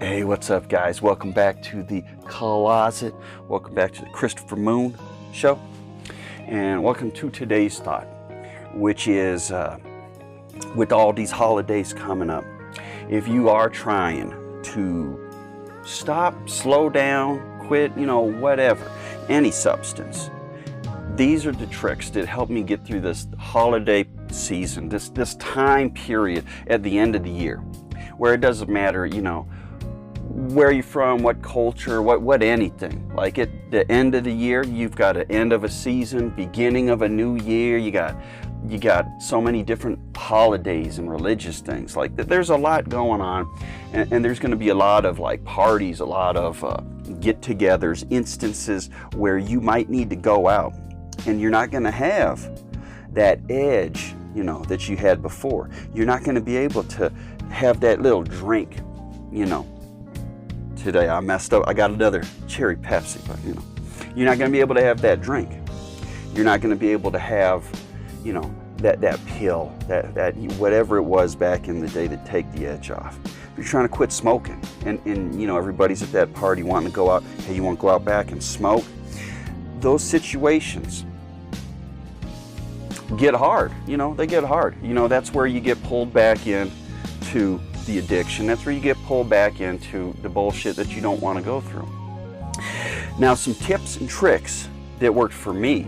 Hey, what's up, guys? Welcome back to the closet. Welcome back to the Christopher Moon Show. And welcome to today's thought, which is with all these holidays coming up, if you are trying to stop, slow down, quit, whatever, any substance, these are the tricks that help me get through this holiday season, this time period at the end of the year, where it doesn't matter, where you're from, what culture, what anything. Like at the end of the year, you've got an end of a season, beginning of a new year. You got so many different holidays and religious things. Like there's a lot going on, and there's going to be a lot of like parties, a lot of get-togethers, instances where you might need to go out, and you're not going to have that edge, that you had before. You're not going to be able to have that little drink, Today I messed up. I got another cherry Pepsi, but you're not going to be able to have that drink. You're not going to be able to have, that pill, that whatever it was back in the day to take the edge off. If you're trying to quit smoking, and everybody's at that party wanting to go out. Hey, you want to go out back and smoke? Those situations get hard. They get hard. That's where you get pulled back in to the addiction. That's where you get pulled back into the bullshit that you don't want to go through. Now, some tips and tricks that worked for me.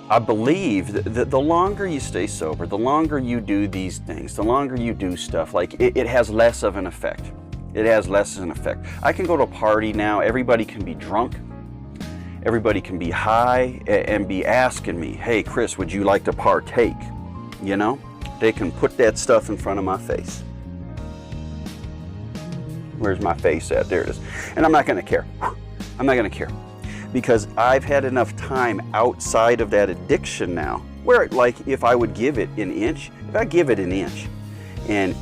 I believe that the longer you stay sober, the longer you do these things, the longer you do stuff, like it has less of an effect. It has less of an effect. I can go to a party now, everybody can be drunk, everybody can be high and be asking me, hey Chris, would you like to partake? They can put that stuff in front of my face. Where's my face at? There it is. And I'm not going to care. I'm not going to care. Because I've had enough time outside of that addiction now, where like if I would give it an inch, if I give it an inch and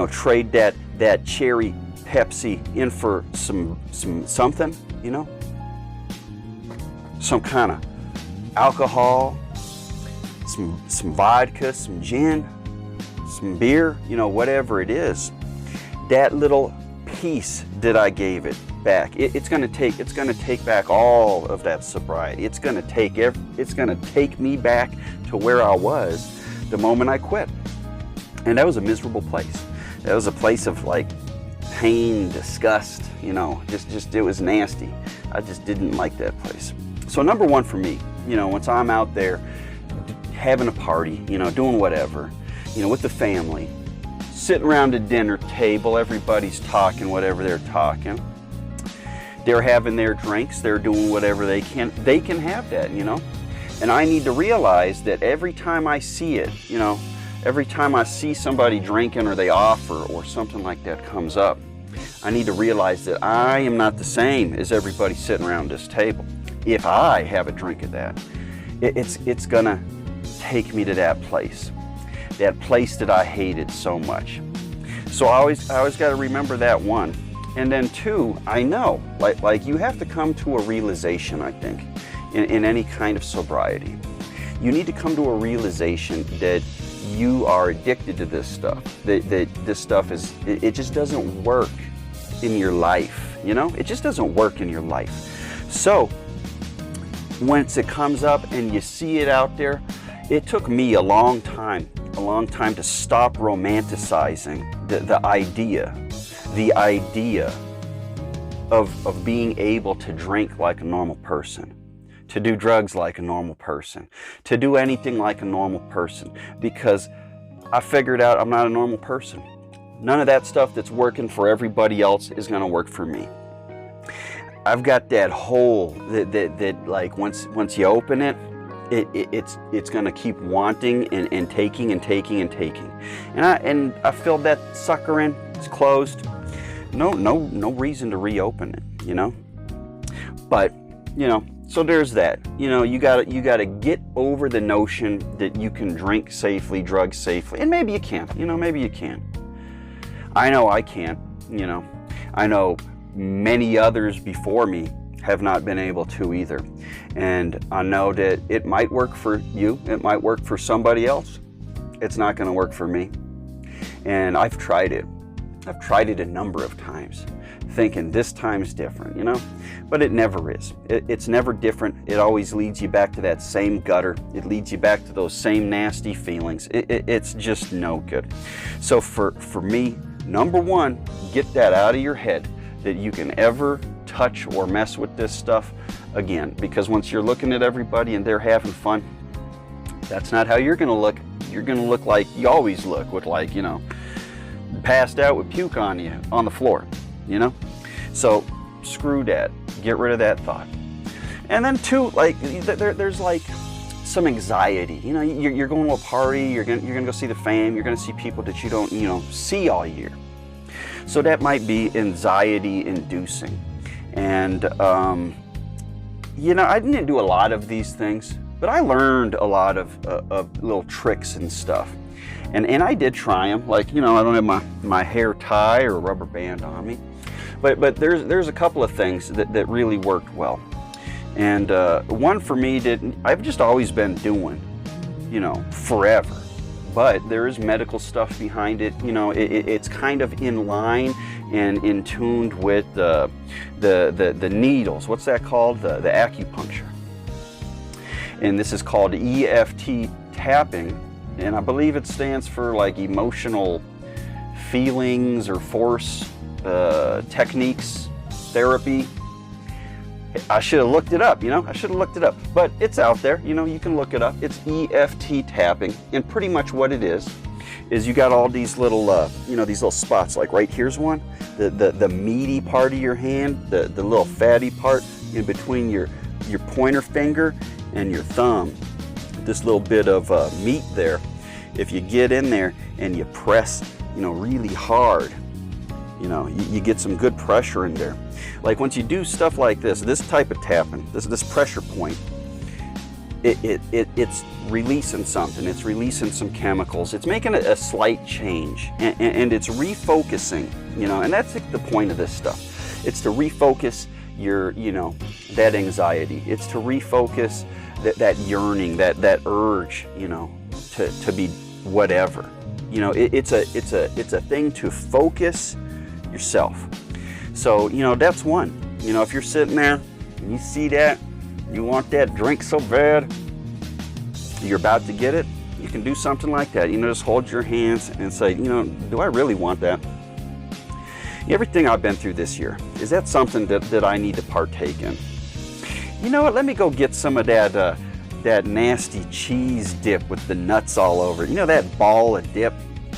trade that cherry Pepsi in for some something, some kind of alcohol, some vodka, some gin, some beer, whatever it is, that little piece that I gave it back, it's going to take back all of that sobriety. It's going to take me back to where I was the moment I quit. And that was a miserable place. That was a place of like pain, disgust, just it was nasty. I just didn't like that place. So number one for me, once I'm out there having a party, doing whatever, with the family, sitting around a dinner table, everybody's talking whatever they're talking. They're having their drinks, they're doing whatever they can have that, And I need to realize that every time I see it, every time I see somebody drinking or they offer or something like that comes up, I need to realize that I am not the same as everybody sitting around this table. If I have a drink of that, it's gonna take me to that place that I hated so much. So I always got to remember that one. And then two, I know, like you have to come to a realization, I think, in any kind of sobriety. You need to come to a realization that you are addicted to this stuff, that this stuff it just doesn't work in your life, It just doesn't work in your life. So once it comes up and you see it out there, it took me a long time to stop romanticizing the idea of being able to drink like a normal person, to do drugs like a normal person, to do anything like a normal person, because I figured out I'm not a normal person. None of that stuff that's working for everybody else is going to work for me. I've got that hole that like once you open it, it's going to keep wanting and taking and taking and taking. And I filled that sucker in. It's closed. No reason to reopen it, But, so there's that. You gotta get over the notion that you can drink safely, drug safely. And maybe you can. Maybe you can. I know I can't. I know many others before me have not been able to either. And I know that it might work for you, it might work for somebody else. It's not going to work for me. And I've tried it. I've tried it a number of times, thinking this time's different, you know, but it never is. It's never different. It always leads you back to that same gutter. It leads you back to those same nasty feelings. It's just no good. So for me, number one, get that out of your head that you can ever touch or mess with this stuff again, because once you're looking at everybody and they're having fun, that's not how you're going to look. You're going to look like you always look, with, like, you know, passed out with puke on you on the floor, you know. So screw that, get rid of that thought. And then two, like, there's like some anxiety, you know. You're going to a party, you're gonna go see the fam, you're gonna see people that you don't, you know, see all year. So that might be anxiety inducing. And you know, I didn't do a lot of these things, but I learned a lot of little tricks and stuff. And I did try them. Like, you know, I don't have my hair tie or a rubber band on me, but there's a couple of things that really worked well. And one for me that I've just always been doing, you know, forever. But there is medical stuff behind it. You know, it's kind of in line and in tuned with the needles. What's that called? The acupuncture. And this is called EFT tapping. And I believe it stands for like emotional feelings or force techniques therapy. I should have looked it up, you know, I should have looked it up, but it's out there, you know, you can look it up. It's EFT tapping, and pretty much what it is you got all these little, you know, these little spots, like right here's one, the meaty part of your hand, the little fatty part in between your pointer finger and your thumb, this little bit of meat there. If you get in there and you press, you know, really hard, you know, you get some good pressure in there. Like once you do stuff like this type of tapping, this pressure point, it's releasing something. It's releasing some chemicals. It's making a slight change, and it's refocusing, you know, and that's the point of this stuff. It's to refocus your, you know, that anxiety. It's to refocus that yearning, that urge, you know, to be whatever. You know, it's a thing to focus yourself. So, you know, that's one. You know, if you're sitting there and you see that, you want that drink so bad, you're about to get it, you can do something like that. You know, just hold your hands and say, you know, do I really want that? Everything I've been through this year, is that something that I need to partake in? You know what, let me go get some of that nasty cheese dip with the nuts all over it. You know, that ball of dip?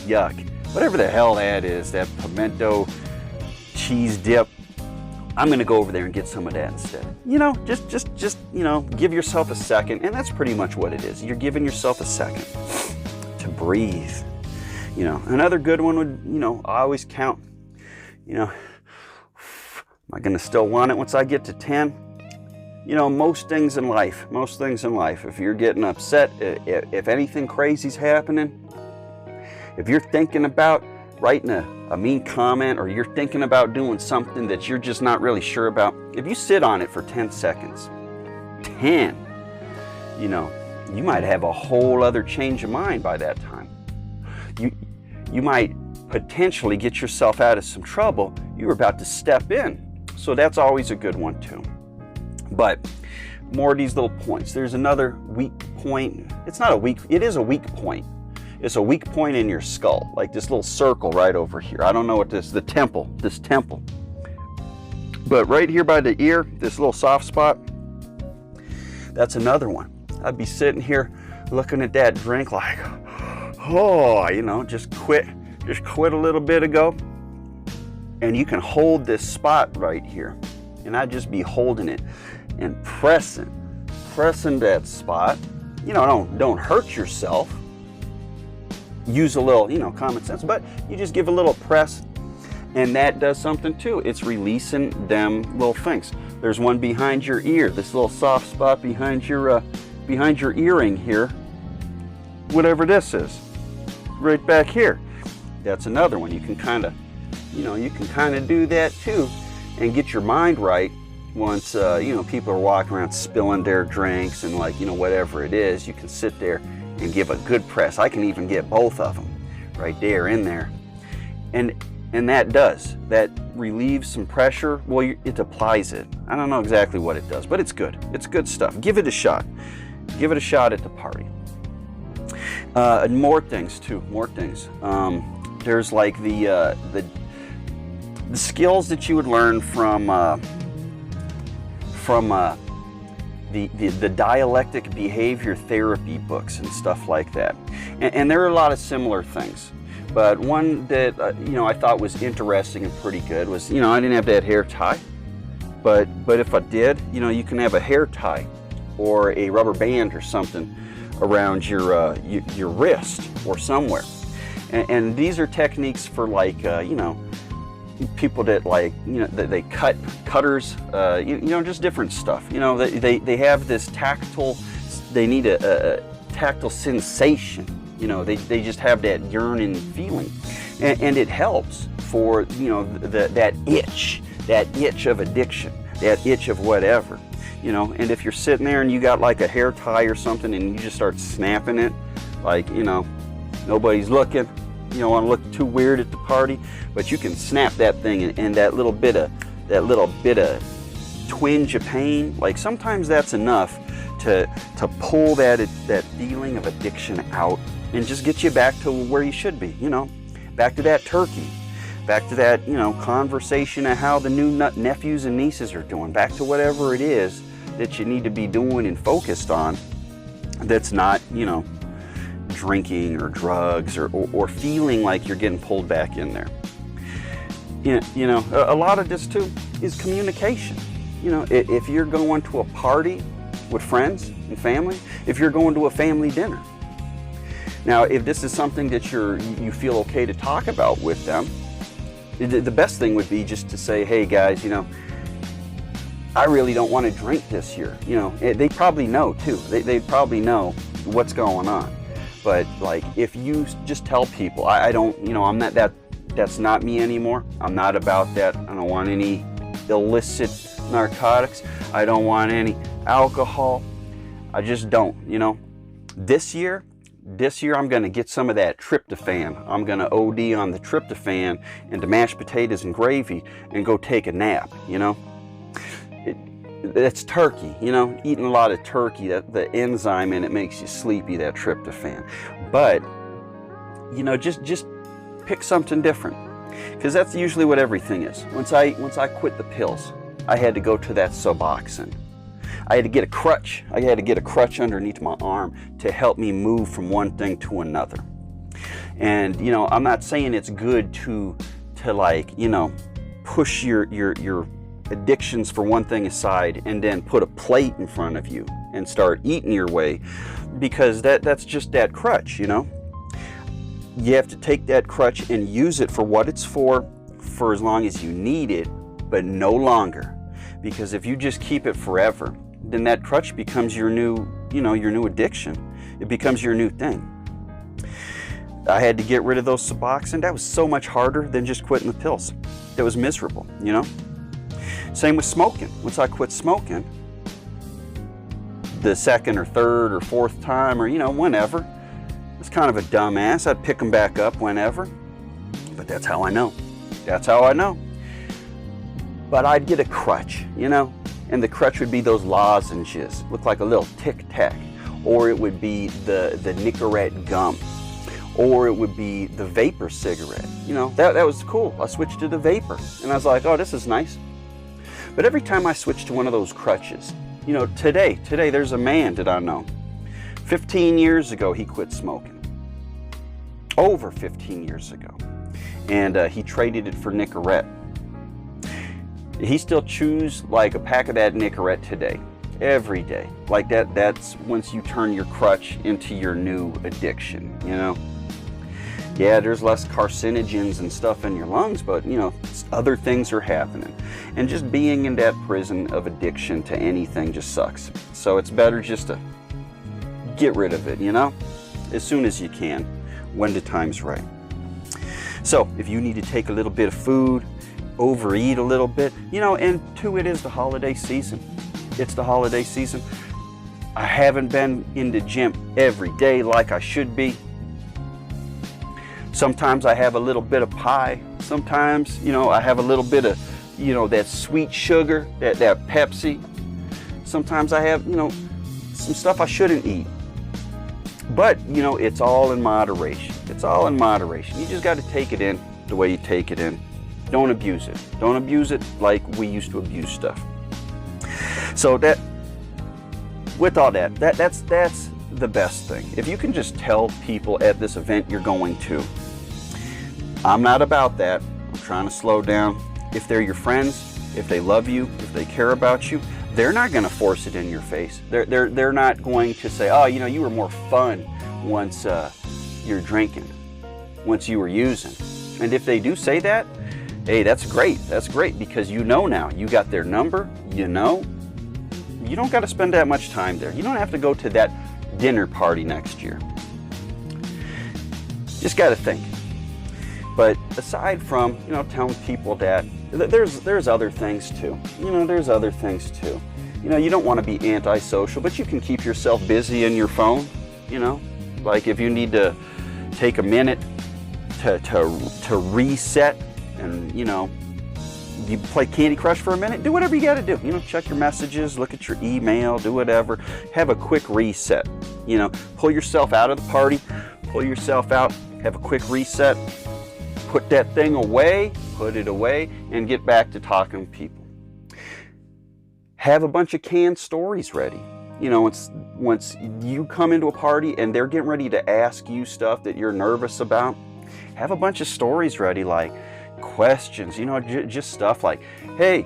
Yuck. Whatever the hell that is, that pimento cheese dip. I'm gonna go over there and get some of that instead. You know, just you know, give yourself a second, and that's pretty much what it is. You're giving yourself a second to breathe. You know, another good one would, you know, I always count, you know, am I gonna still want it once I get to 10? You know, most things in life, if you're getting upset, if anything crazy's happening, if you're thinking about writing a mean comment, or you're thinking about doing something that you're just not really sure about, if you sit on it for 10 seconds, 10, you know, you might have a whole other change of mind by that time. You might potentially get yourself out of some trouble you were about to step in. So that's always a good one too. But more of these little points. There's another weak point. It's not a weak, it is a weak point. It's a weak point in your skull, like this little circle right over here. I don't know what this temple. But right here by the ear, this little soft spot, that's another one. I'd be sitting here looking at that drink like, oh, you know, just quit a little bit ago. And you can hold this spot right here. And I'd just be holding it and pressing that spot. You know, don't hurt yourself. Use a little, you know, common sense, but you just give a little press, and that does something too. It's releasing them little things. There's one behind your ear, this little soft spot behind your earring here, whatever this is, right back here. That's another one. You can kind of do that too, and get your mind right. Once you know, people are walking around spilling their drinks and, like, you know, whatever it is, you can sit there and give a good press. I can even get both of them right there in there. And And that relieves some pressure. Well, it applies it. I don't know exactly what it does, but it's good. It's good stuff. Give it a shot. Give it a shot at the party. And more things too. More things. There's like the skills that you would learn from the dialectic behavior therapy books and stuff like that. And there are a lot of similar things. But one that I thought was interesting and pretty good was, I didn't have that hair tie, but if I did, you can have a hair tie or a rubber band or something around your wrist or somewhere. And these are techniques for like people that that they cutters, just different stuff. They have this tactile. They need a tactile sensation. They just have that yearning feeling, and it helps for that itch of addiction, that itch of whatever. And if you're sitting there and you got like a hair tie or something and you just start snapping it, like nobody's looking. You don't want to look too weird at the party, but you can snap that thing, and that little bit of twinge of pain, like sometimes that's enough to pull that feeling of addiction out and just get you back to where you should be, back to that turkey, back to that, conversation of how the new nephews and nieces are doing, back to whatever it is that you need to be doing and focused on that's not, drinking or drugs or feeling like you're getting pulled back in there. A lot of this too is communication. If you're going to a party with friends and family, if you're going to a family dinner. Now, if this is something that you feel okay to talk about with them, the best thing would be just to say, hey guys, I really don't want to drink this year. They probably know too. They probably know what's going on. But like, if you just tell people, I don't, I'm not that's not me anymore. I'm not about that. I don't want any illicit narcotics. I don't want any alcohol. I just don't, This year I'm going to get some of that tryptophan. I'm going to OD on the tryptophan into mashed potatoes and gravy and go take a nap, It's turkey, eating a lot of turkey, that the enzyme in it makes you sleepy, that tryptophan. But, just pick something different, because that's usually what everything is. Once I quit the pills, I had to go to that Suboxone. I had to get a crutch. I had to get a crutch underneath my arm to help me move from one thing to another. And, I'm not saying it's good to push your addictions for one thing aside and then put a plate in front of you and start eating your way, because that's just that crutch. You have to take that crutch and use it for what it's for as long as you need it, but no longer. Because if you just keep it forever, then that crutch becomes your new addiction. It becomes your new thing. I had to get rid of those Suboxone. That was so much harder than just quitting the pills. That was miserable, Same with smoking. Once I quit smoking, the second or third or fourth time, or whenever, it's kind of a dumbass. I'd pick them back up whenever, but that's how I know. That's how I know. But I'd get a crutch, and the crutch would be those lozenges, look like a little Tic Tac, or it would be the Nicorette gum, or it would be the vapor cigarette. That was cool. I switched to the vapor, and I was like, oh, this is nice. But every time I switched to one of those crutches, today there's a man that I know. 15 years ago, he quit smoking. Over 15 years ago. And he traded it for Nicorette. He still chews like a pack of that Nicorette today, every day. Like that's once you turn your crutch into your new addiction, Yeah, there's less carcinogens and stuff in your lungs, but other things are happening. And just being in that prison of addiction to anything just sucks. So it's better just to get rid of it, as soon as you can, when the time's right. So if you need to take a little bit of food, overeat a little bit, and two, it is the holiday season. It's the holiday season. I haven't been in the gym every day like I should be. Sometimes I have a little bit of pie. Sometimes, you know, I have a little bit of, you know, that sweet sugar, that Pepsi. Sometimes I have, you know, some stuff I shouldn't eat. But, you know, it's all in moderation. It's all in moderation. You just got to take it in the way you take it in. Don't abuse it. Don't abuse it like we used to abuse stuff. So that, with all that, that's the best thing. If you can just tell people at this event you're going to, I'm not about that. I'm trying to slow down. If they're your friends, if they love you, if they care about you, they're not going to force it in your face. They're not going to say, oh, you know, you were more fun once you're drinking, once you were using. And if they do say that, hey, that's great. That's great, because you know now. You got their number, you know. You don't got to spend that much time there. You don't have to go to that dinner party next year. Just got to think. But aside from, you know, telling people that, there's other things too. You know, there's other things too. You know, you don't want to be antisocial, but you can keep yourself busy in your phone. You know, like if you need to take a minute to reset, and you know, you play Candy Crush for a minute, do whatever you got to do. You know, check your messages, look at your email, do whatever. Have a quick reset. You know, pull yourself out of the party, pull yourself out, have a quick reset, put that thing away, put it away, and get back to talking to people. Have a bunch of canned stories ready. You know, once you come into a party and they're getting ready to ask you stuff that you're nervous about, have a bunch of stories ready, like questions, you know, just stuff like, hey,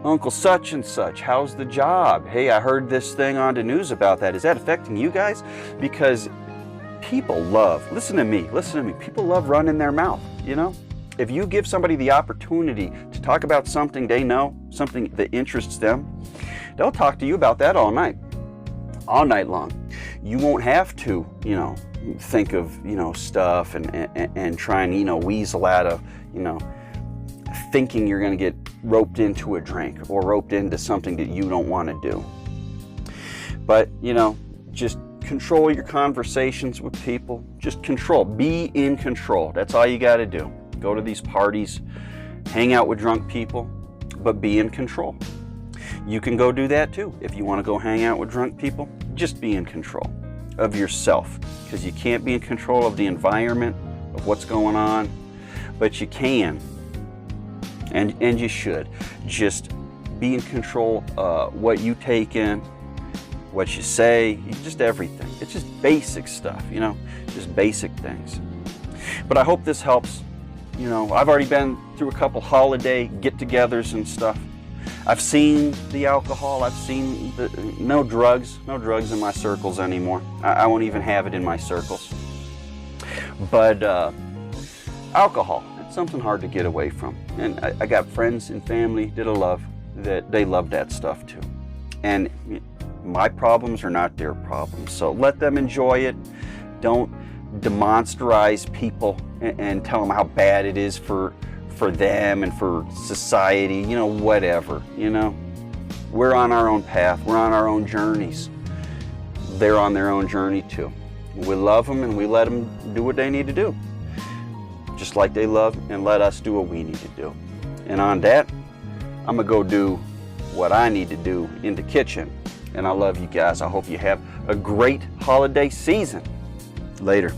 Uncle such and such, how's the job? Hey, I heard this thing on the news about that. Is that affecting you guys? Because people love, listen to me, people love running their mouth, you know? If you give somebody the opportunity to talk about something they know, something that interests them, they'll talk to you about that all night long. You won't have to, you know, think of, you know, stuff and try and, you know, weasel out of, you know, thinking you're going to get roped into a drink or roped into something that you don't want to do. But, you know, just control your conversations with people. Just control. Be in control. That's all you got to do. Go to these parties, hang out with drunk people, but be in control. You can go do that too. If you want to go hang out with drunk people, just be in control of yourself, because you can't be in control of the environment, of what's going on, but you can, and you should. Just be in control what you take in, what you say, just everything. It's just basic stuff, you know, just basic things. But I hope this helps. You know, I've already been through a couple holiday get-togethers and stuff. I've seen the alcohol. I've seen no drugs in my circles anymore. I won't even have it in my circles. But alcohol, it's something hard to get away from. And I got friends and family that I love, that they love that stuff too. And my problems are not their problems. So let them enjoy it. Don't demonsterize people and tell them how bad it is for them and for society, you know, whatever, you know. We're on our own path. We're on our own journeys. They're on their own journey too. We love them and we let them do what they need to do, just like they love and let us do what we need to do. And on that, I'm gonna go do what I need to do in the kitchen. And I love you guys. I hope you have a great holiday season. Later.